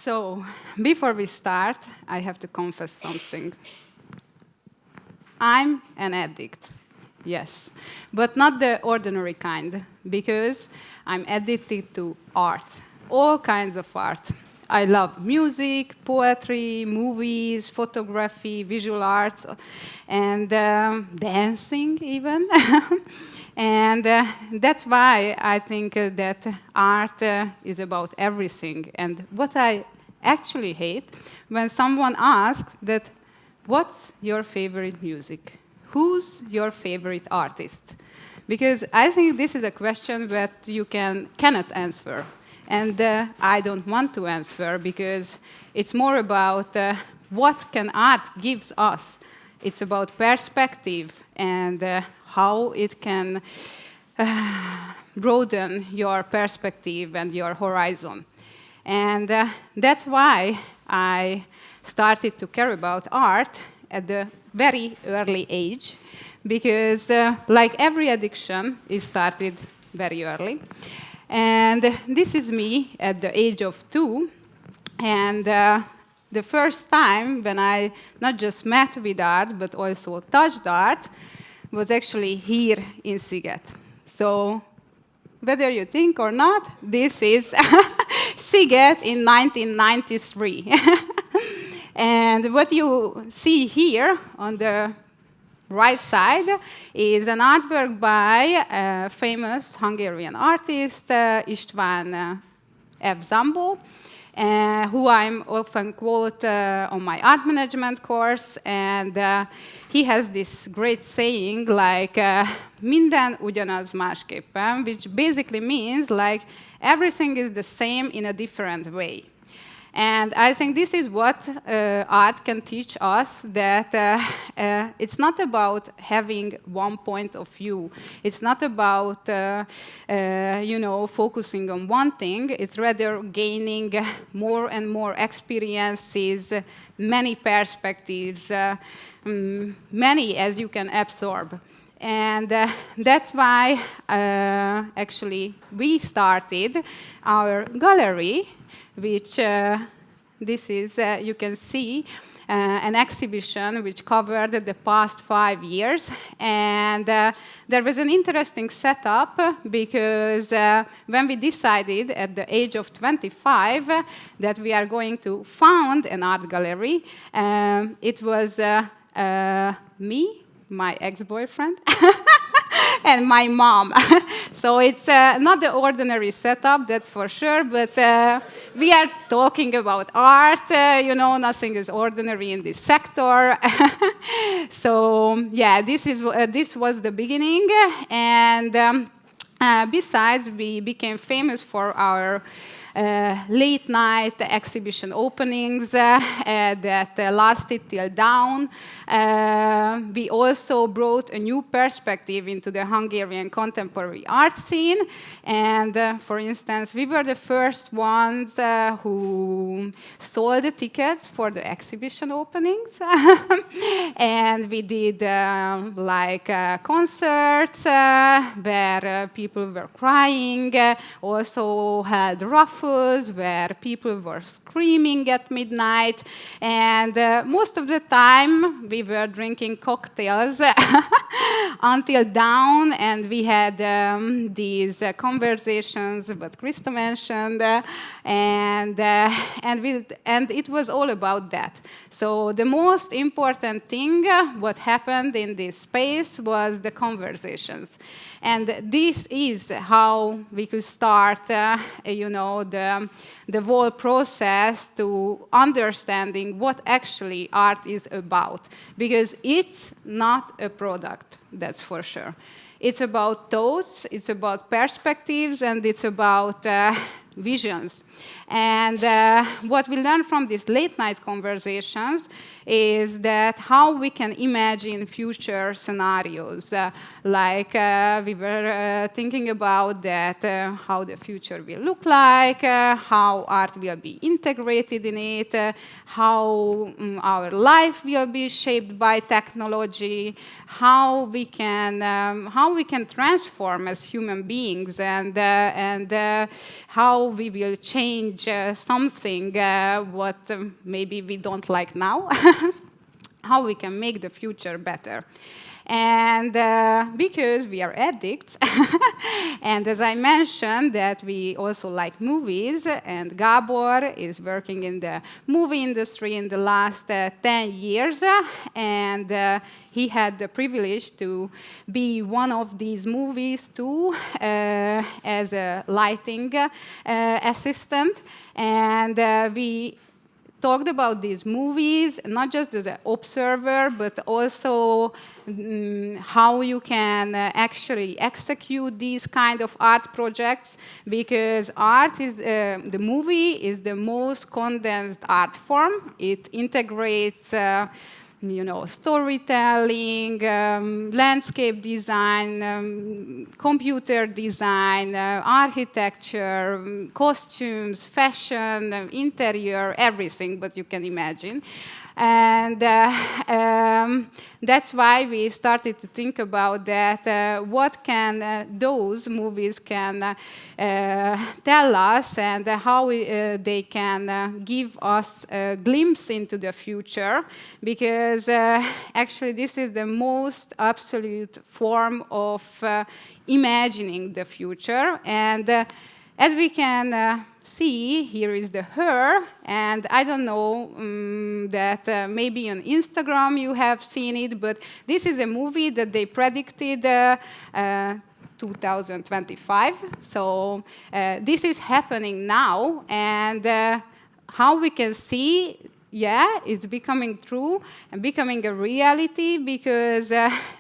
So, before we start, I have to confess something. I'm an addict, yes, but not the ordinary kind, because I'm addicted to art, all kinds of art. I love music, poetry, movies, photography, visual arts, and dancing even. And that's why I think that art is about everything. And what I actually hate, when someone asks that, what's your favorite music? Who's your favorite artist? Because I think this is a question that you cannot answer. And I don't want to answer because it's more about what can art gives us. It's about perspective and how it can broaden your perspective and your horizon. And that's why I started to care about art at a very early age, because like every addiction, it started very early. And this is me at the age of 2. And the first time when I not just met with art, but also touched art, was actually here in Sziget. So whether you think or not, this is Sziget in 1993. And what you see here on the right side is an artwork by a famous Hungarian artist, István F. Zambó, who I'm often quote on my art management course. And he has this great saying like, minden ugyanaz másképpen, which basically means like everything is the same in a different way. And I think this is what art can teach us, that it's not about having one point of view. It's not about, focusing on one thing. It's rather gaining more and more experiences, many perspectives, many as you can absorb. And that's why, actually, we started our gallery, which this is, you can see, an exhibition which covered the past 5 years. And there was an interesting setup, because when we decided at the age of 25 that we are going to found an art gallery, it was me, my ex-boyfriend, and my mom. So it's not the ordinary setup, that's for sure, but we are talking about art, nothing is ordinary in this sector. So yeah, this was the beginning, and besides, we became famous for our late night exhibition openings that lasted till dawn. We also brought a new perspective into the Hungarian contemporary art scene. And for instance, we were the first ones who sold the tickets for the exhibition openings. And we did concerts where people were crying, also had raffles where people were screaming at midnight. And most of the time, we were drinking cocktails until dawn, and we had these conversations that Krista mentioned, and it was all about that. So the most important thing, what happened in this space, was the conversations. And this is how we could start, the whole process to understanding what actually art is about. Because it's not a product, that's for sure. It's about thoughts, it's about perspectives, and it's about visions. And what we learned from these late night conversations is that how we can imagine future scenarios. We were thinking about that, how the future will look like, how art will be integrated in it, how our life will be shaped by technology, how we can transform as human beings, and how we will change something what maybe we don't like now, how we can make the future better. And because we are addicts, and as I mentioned, that we also like movies, and Gabor is working in the movie industry in the last 10 years, and he had the privilege to be one of these movies too, as a lighting assistant, and we talked about these movies, not just as an observer, but also how you can actually execute these kind of art projects, because art is, the movie is the most condensed art form. It integrates storytelling, landscape design, computer design, architecture, costumes, fashion, interior, everything but you can imagine. And that's why we started to think about that, what can those movies can tell us, and how they can give us a glimpse into the future, because actually this is the most absolute form of imagining the future. And as we can see, here is the her, and I don't know that maybe on Instagram you have seen it, but this is a movie that they predicted 2025. So this is happening now, and how we can see, yeah, it's becoming true and becoming a reality, because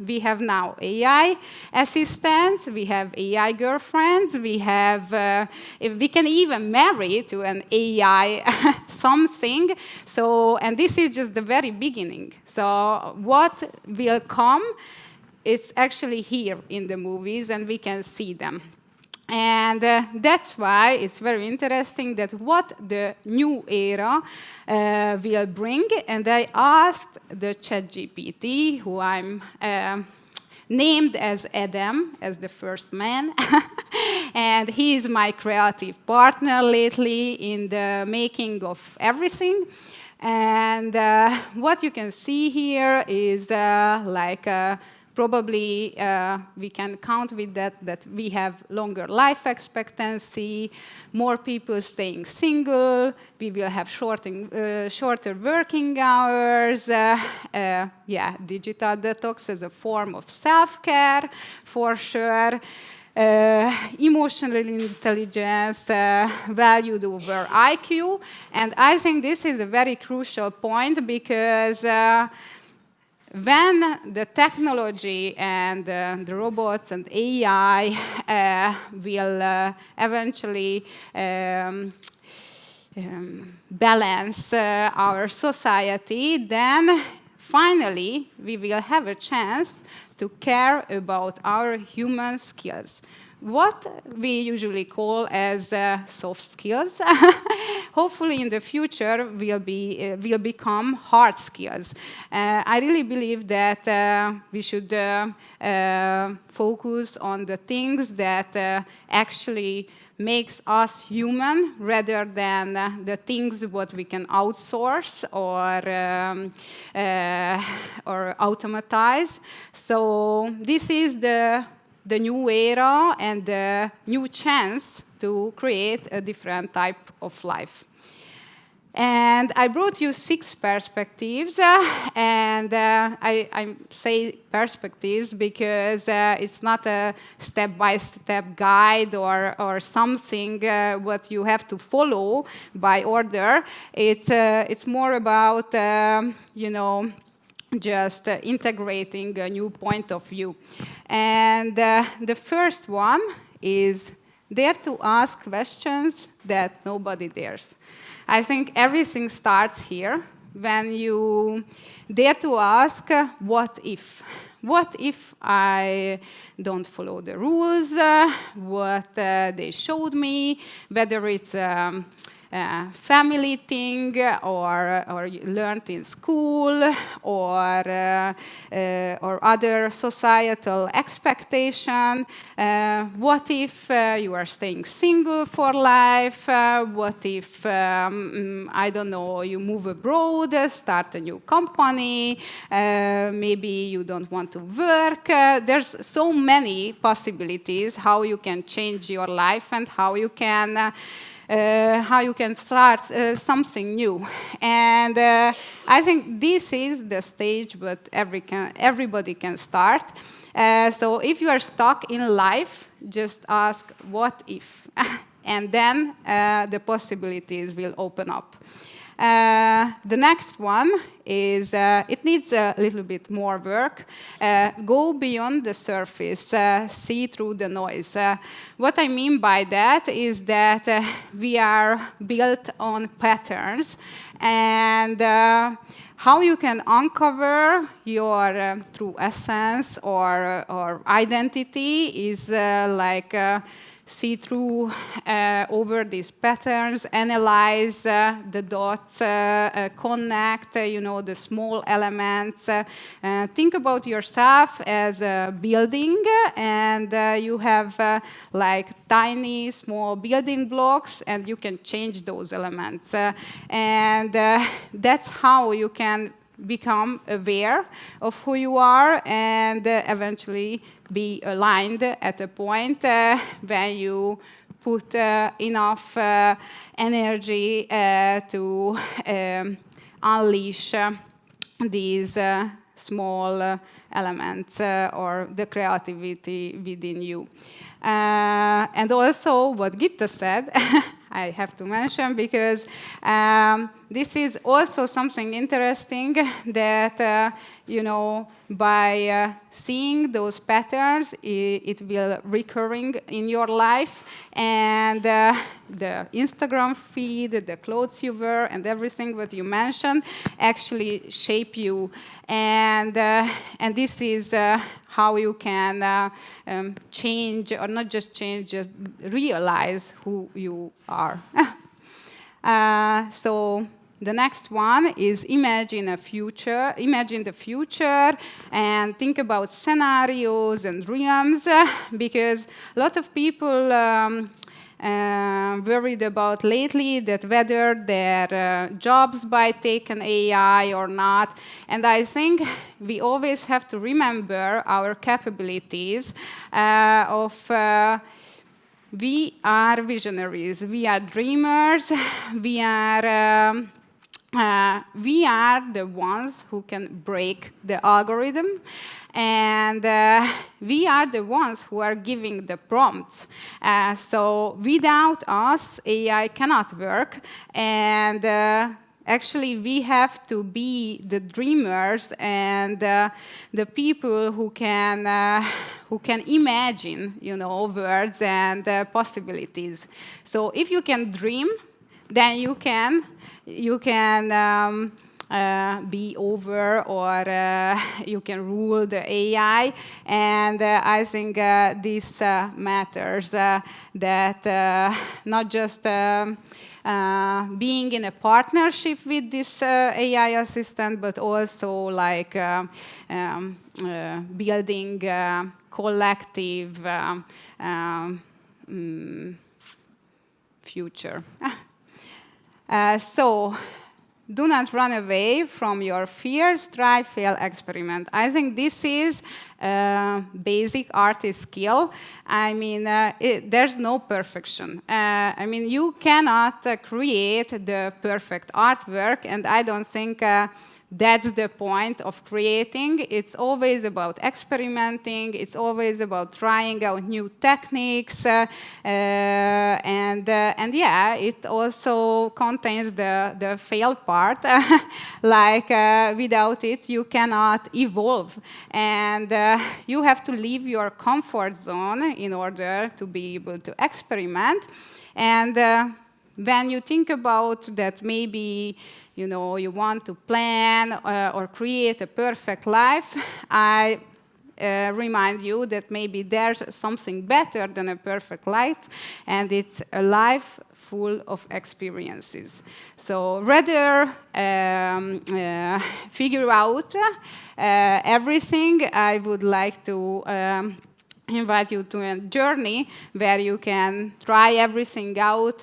we have now AI assistants, we have AI girlfriends, we can even marry to an AI something. So, and this is just the very beginning. So what will come is actually here in the movies, and we can see them. And that's why it's very interesting that what the new era will bring. And I asked the ChatGPT, who I'm named as Adam, as the first man. And he is my creative partner lately in the making of everything. And what you can see here is probably we can count with that we have longer life expectancy, more people staying single, we will have shorter working hours, digital detox as a form of self-care, for sure. Emotional intelligence valued over IQ. And I think this is a very crucial point, because when the technology and the robots and AI will eventually balance our society, then finally we will have a chance to care about our human skills. What we usually call as soft skills, hopefully in the future will become hard skills. I really believe that we should focus on the things that actually makes us human, rather than the things what we can outsource or automatize. So this is the new era and the new chance to create a different type of life. And I brought you 6 perspectives, and I say perspectives because it's not a step-by-step guide or something what you have to follow by order. It's more about, just integrating a new point of view. And the first one is dare to ask questions that nobody dares. I think everything starts here, when you dare to ask, what if? What if I don't follow the rules, what they showed me, whether it's family thing or you learned in school or other societal expectation. What if you are staying single for life? What if, I don't know, you move abroad, start a new company, maybe you don't want to work. There's so many possibilities how you can change your life and how you can start something new. And I think this is the stage but everybody can start. So if you are stuck in life, just ask, what if? And then the possibilities will open up. The next one is, it needs a little bit more work. Go beyond the surface, see through the noise. What I mean by that is that we are built on patterns, and how you can uncover your true essence or identity is see through over these patterns, analyze the dots, connect, the small elements. Think about yourself as a building, and you have tiny, small building blocks, and you can change those elements. And that's how you can become aware of who you are and eventually be aligned at a point when you put enough energy to unleash these small elements or the creativity within you. And also what Gitta said, I have to mention, because this is also something interesting that, by seeing those patterns, it will recurring in your life, and the Instagram feed, the clothes you wear, and everything that you mentioned actually shape you, and this is how you can change, or not just change, just realize who you are. So the next one is imagine the future, and think about scenarios and dreams, because a lot of people worried about lately that whether their jobs might take an AI or not. And I think we always have to remember our capabilities we are visionaries, we are dreamers, we are the ones who can break the algorithm, and we are the ones who are giving the prompts. So without us, AI cannot work, and actually we have to be the dreamers and the people who can imagine, words and possibilities. So if you can dream, then you can be over, or you can rule the AI. And I think this matters, that not just being in a partnership with this AI assistant, but also building collective future. So do not run away from your fears, try, fail, experiment. I think this is a basic artist skill. I mean, there's no perfection. I mean, you cannot create the perfect artwork, and I don't think that's the point of creating. It's always about experimenting. It's always about trying out new techniques. And yeah, it also contains the fail part. Without it, you cannot evolve. And you have to leave your comfort zone in order to be able to experiment. And when you think about that, maybe you want to plan or create a perfect life, I remind you that maybe there's something better than a perfect life, and it's a life full of experiences. So rather figure out everything, I would like to invite you to a journey where you can try everything out,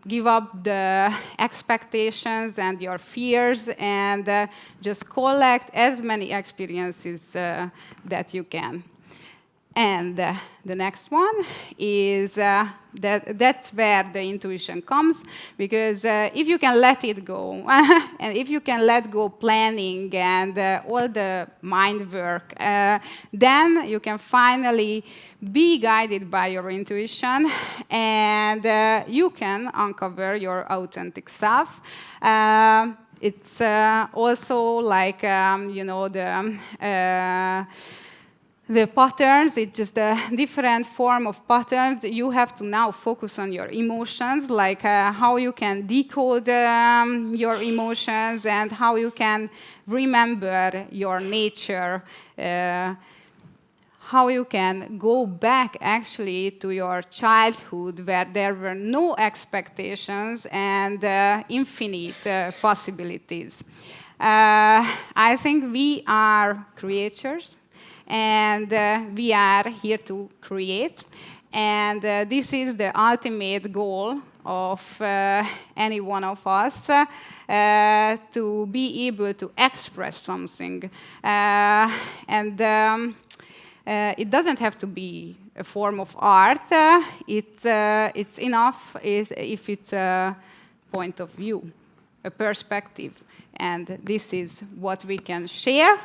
give up the expectations and your fears, and just collect as many experiences that you can. And the next one is that's where the intuition comes, because if you can let it go, and if you can let go planning and all the mind work, then you can finally be guided by your intuition, and you can uncover your authentic self. It's also like, the patterns, it's just a different form of patterns. You have to now focus on your emotions, like how you can decode your emotions and how you can remember your nature, how you can go back actually to your childhood where there were no expectations and infinite possibilities. I think we are creatures, and we are here to create. And this is the ultimate goal of any one of us, to be able to express something. And it doesn't have to be a form of art. It's enough if it's a point of view, a perspective. And this is what we can share.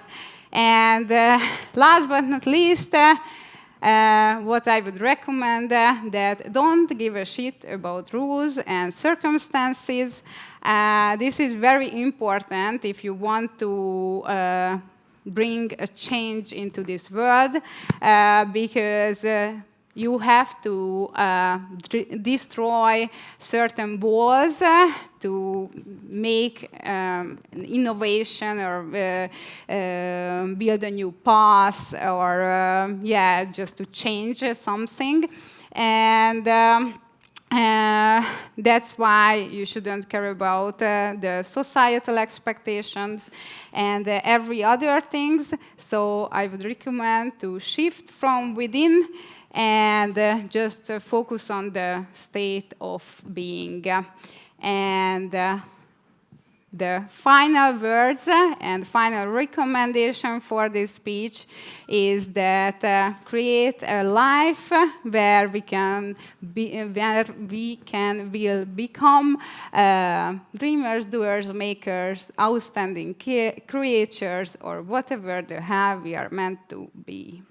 And last but not least, what I would recommend, that don't give a shit about rules and circumstances. This is very important if you want to bring a change into this world, because you have to destroy certain walls to make innovation or build a new path, or just to change something. And that's why you shouldn't care about the societal expectations and every other things. So I would recommend to shift from within and just focus on the state of being. And the final words and final recommendation for this speech is that create a life where we can will become dreamers, doers, makers, outstanding creators, or whatever the hell we are meant to be.